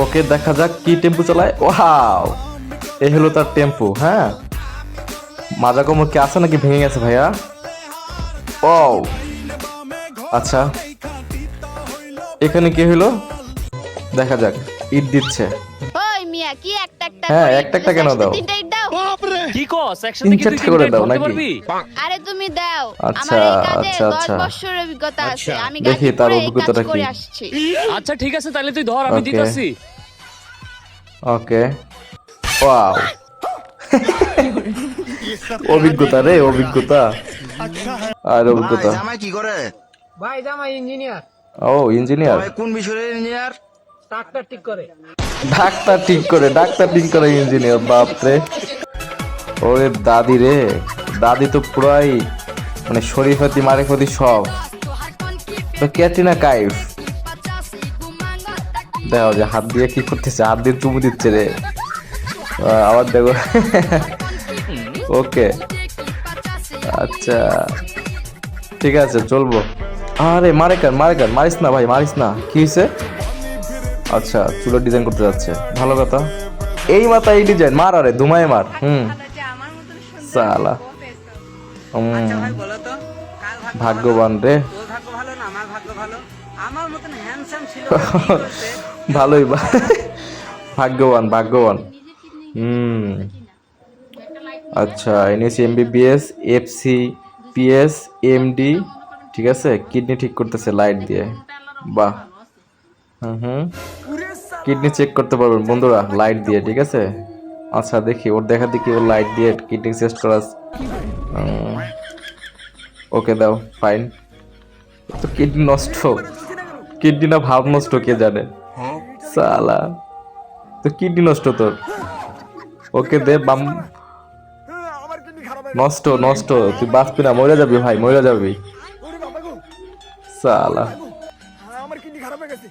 ওকে দেখা যাক কি টেম্পু চালায়। ওয়াও, এই হলো তার টেম্পু। হ্যাঁ, মাজা কোমর কি আছে নাকি ভেঙে গেছে ভাইয়া? ও আচ্ছা, এখানে কি হলো দেখা যাক। ইট দিচ্ছে। ওই মিয়া কি একটা একটা হ্যাঁ, করে একটা একটা কেন দাও? তিনটা ইট দাও। কি কস একসাথে তিন কি তুই চারটা করে তিনটা দাও ধরতে নাকি? পারবি? আরে তুমি দাও, আচ্ছা, আমার এই কাজে আচ্ছা, 10 আচ্ছা। বছরের অভিজ্ঞতা আছে, আমি দেখি তার গাজীপুরে এই কাজ অভিজ্ঞতাটা করে কি। আসছি। আচ্ছা ঠিক আছে, তাহলে তুই ধর, আমি Okay. দিতাছি। ওকে, ওয়াও, অভিজ্ঞতা রে, অভিজ্ঞতা আর ভাই অভিজ্ঞতা। জামাই কি করে? ভাই জামাই ইঞ্জিনিয়ার, ও ইঞ্জিনিয়ার, ভাই কোন বিষয়ের ইঞ্জিনিয়ার? ট্রাক্টর ঠিক করে। ডাক্তার ঠিক করে, ডাক্তার ঠিক করে ইঞ্জিনিয়ার। বাপরে, ওরে দাদি রে, দাদি তো পুরাই মানে শরীফাতি মারেফতি সব। তো ক্যাটরিনা কাইফ দেখো যে হাত দিয়ে কি করতেছে, হাত দিয়ে চুমু দিচ্ছে রে। আবার দেখো। ওকে, আচ্ছা ঠিক আছে, চলবো। আরে মারে কার, মারে কার, মারিস না ভাই, মারিস না। কি হয়েছে? আচ্ছা, চুলের ডিজাইন করতে যাচ্ছে, ভালো কথা। এই মাথা এই ডিজাইন, মার আরে ধুমায় মার। সালা, আচ্ছা ভাই বলো তো, কার ভাগ্য ভাগ্যবান রে। তোর ভাগ্য ভালো না আমার ভাগ্য ভালো? আমার মতন হ্যান্ডসাম ছিল বলে কি করছে? ভালোই ভাগ্যবান, ভাগ্যবান। আচ্ছা, NAC MBBS FC PS MD, ঠিক আছে। কিডনি ঠিক করতেছে লাইট দিয়ে, বাহ। হুম, কিডনি চেক করতে পারবেন বন্ধুরা লাইট দিয়ে, ঠিক আছে। আচ্ছা দেখি ওর, দেখা দেখি ওর লাইট দিয়ে কিডনি টেস্ট করা। ওকে দাও, ফাইন। তো কিডনি নষ্ট, কিডনি না ভাব নষ্ট, কে জানে। সালা, তো কিডনি নষ্ট তোর। ওকে দে বাম। নষ্ট নষ্ট, তুই বাঁচবি না, মরে যাবি ভাই, মরে যাবি। সালা, আমার কিডনি খারাপ হয়ে গেছে।